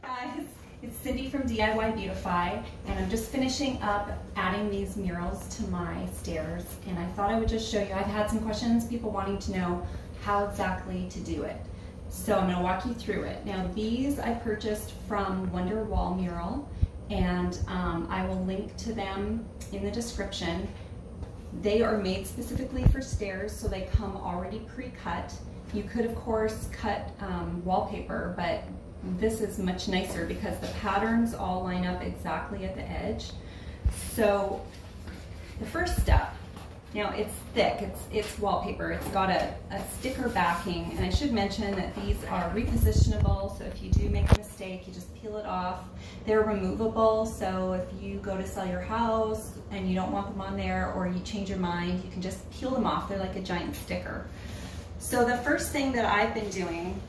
Guys, it's Cindy from DIY Beautify, and I'm just finishing up adding these murals to my stairs, and I thought I would just show you. I've had some questions, people wanting to know how exactly to do it. So I'm going to walk you through it. Now these I purchased from Wonder Wall Mural, and I will link to them in the description. They are made specifically for stairs, so they come already pre-cut. You could of course cut wallpaper, but this is much nicer because the patterns all line up exactly at the edge. So the first step, now it's thick, it's wallpaper, it's got a sticker backing, and I should mention that these are repositionable, so if you do make a mistake, you just peel it off. They're removable, so if you go to sell your house and you don't want them on there, or you change your mind, you can just peel them off. They're like a giant sticker. So the first thing that I've been doing,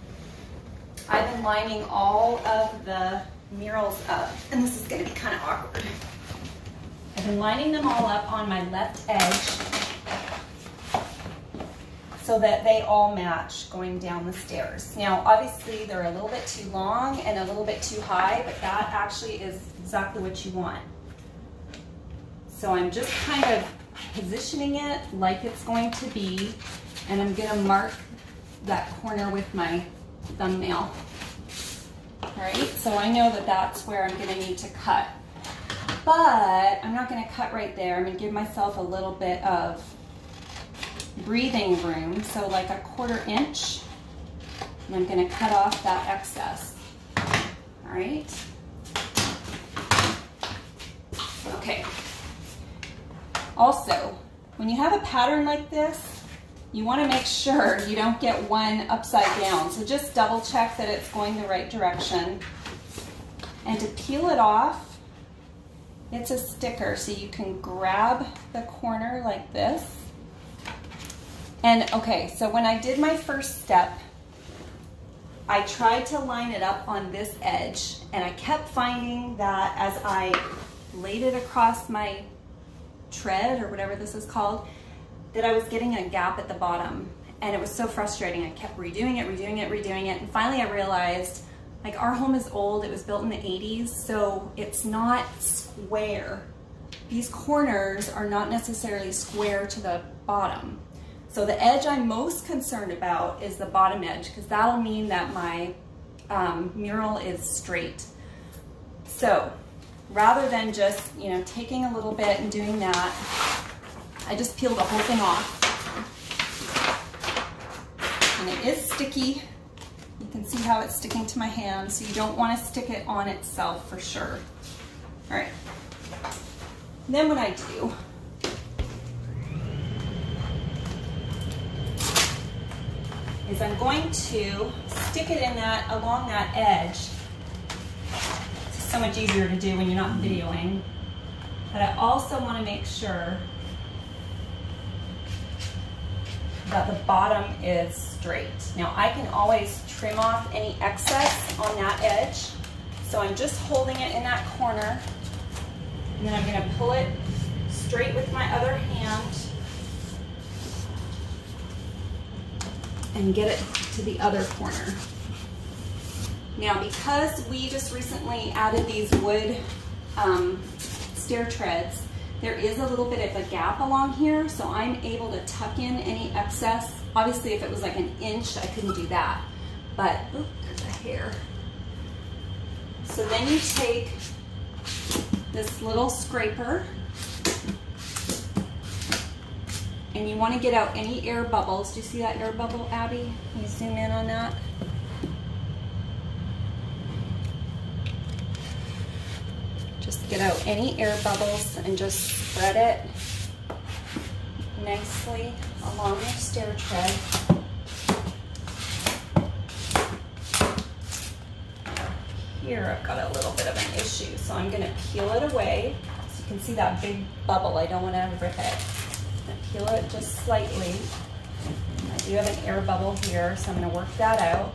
I've been lining all of the murals up, and this is going to be kind of awkward. I've been lining them all up on my left edge so that they all match going down the stairs. Now obviously they're a little bit too long and a little bit too high, but that actually is exactly what you want. So I'm just kind of positioning it like it's going to be, and I'm going to mark that corner with my thumbnail. All right, so I know that that's where I'm going to need to cut, but I'm not going to cut right there. I'm going to give myself a little bit of breathing room, so like a 1/4 inch, and I'm going to cut off that excess. All right. Okay. Also, when you have a pattern like this, you want to make sure you don't get one upside down. So just double check that it's going the right direction. And to peel it off, it's a sticker, so you can grab the corner like this. And okay, so when I did my first step, I tried to line it up on this edge, and I kept finding that as I laid it across my tread, or whatever this is called, that I was getting a gap at the bottom, and it was so frustrating. I kept redoing it, and finally I realized, like, our home is old. It was built in the 80s, so it's not square. These corners are not necessarily square to the bottom. So the edge I'm most concerned about is the bottom edge, because that'll mean that my mural is straight. So rather than just, you know, taking a little bit and doing that, I just peeled the whole thing off. And it is sticky. You can see how it's sticking to my hand, so you don't want to stick it on itself for sure. All right. Then what I do is I'm going to stick it in that, along that edge. It's so much easier to do when you're not videoing. But I also want to make sure that the bottom is straight. Now I can always trim off any excess on that edge. So I'm just holding it in that corner, and then I'm going to pull it straight with my other hand and get it to the other corner. Now because we just recently added these wood stair treads, there is a little bit of a gap along here, so I'm able to tuck in any excess. Obviously, if it was like an inch, I couldn't do that. But, oop, there's a hair. So then you take this little scraper, and you want to get out any air bubbles. Do you see that air bubble, Abby? Can you zoom in on that? Just get out any air bubbles and just spread it nicely along your stair tread. Here I've got a little bit of an issue, so I'm going to peel it away. So you can see that big bubble. I don't want to rip it. I'm going to peel it just slightly. I do have an air bubble here, so I'm going to work that out.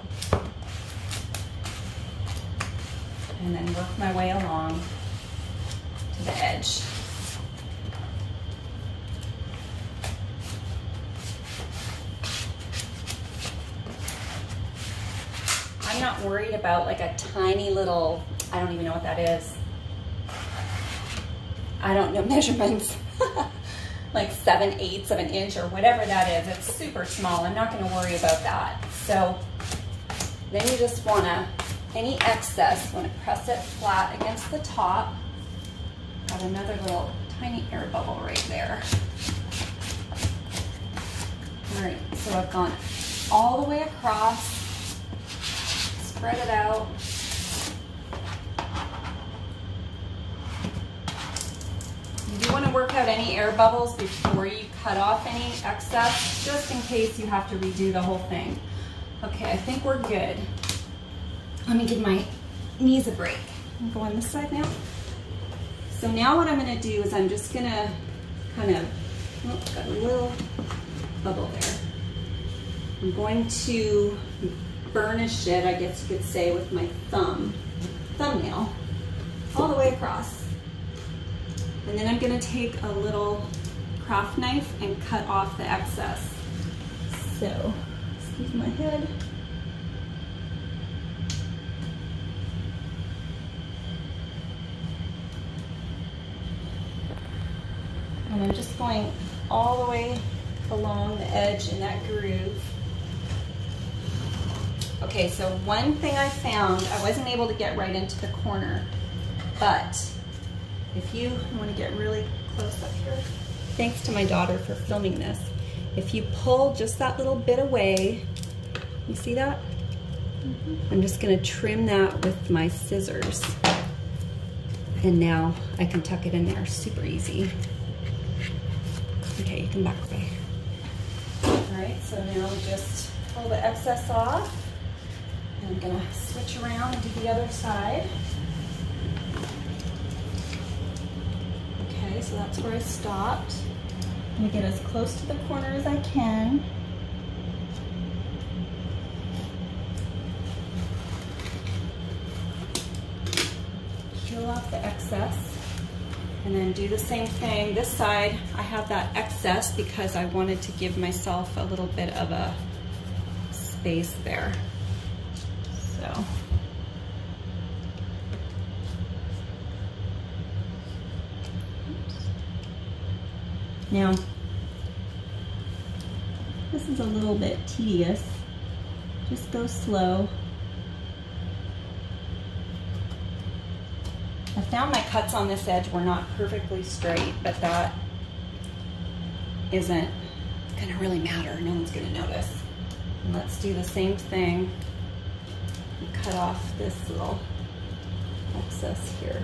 And then work my way along to the edge. I'm not worried about like a tiny little, I don't even know what that is. I don't know measurements. Like 7/8 of an inch or whatever that is. It's super small. I'm not going to worry about that. So then you just want to, any excess, want to press it flat against the top. Got another little tiny air bubble right there. All right, so I've gone all the way across, spread it out. You do want to work out any air bubbles before you cut off any excess, just in case you have to redo the whole thing. Okay, I think we're good. Let me give my knees a break. I'll go on this side now. So now what I'm going to do is I'm just going to kind of, oh, got a little bubble there. I'm going to burnish it, I guess you could say, with my thumbnail, all the way across. And then I'm going to take a little craft knife and cut off the excess. So, excuse my head. And I'm just going all the way along the edge in that groove. Okay, so one thing I found, I wasn't able to get right into the corner, but if you want to get really close up here, thanks to my daughter for filming this, if you pull just that little bit away, you see that? I'm just going to trim that with my scissors. And now I can tuck it in there, super easy. Okay, you can back away. All right, so now just pull the excess off. And I'm gonna switch around and do the other side. Okay, so that's where I stopped. I'm gonna get as close to the corner as I can. Peel off the excess. And then do the same thing. This side, I have that excess because I wanted to give myself a little bit of a space there. So. Now, this is a little bit tedious. Just go slow. I found my cuts on this edge were not perfectly straight, but that isn't gonna really matter. No one's gonna notice. And let's do the same thing and cut off this little excess here.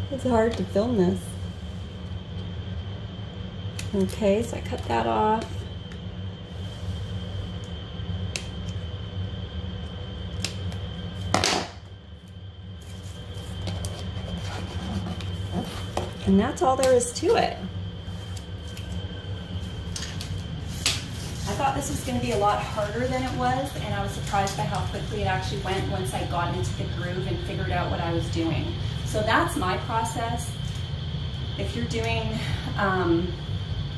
It's hard to film this. Okay, so I cut that off. And that's all there is to it. I thought this was going to be a lot harder than it was, and I was surprised by how quickly it actually went once I got into the groove and figured out what I was doing. So that's my process. If you're doing,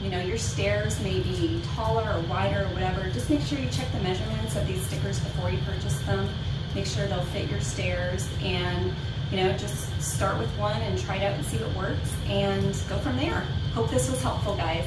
you know, your stairs may be taller or wider or whatever, just make sure you check the measurements of these stickers before you purchase them. Make sure they'll fit your stairs, and you know, just start with one and try it out and see what works and go from there. Hope this was helpful, guys.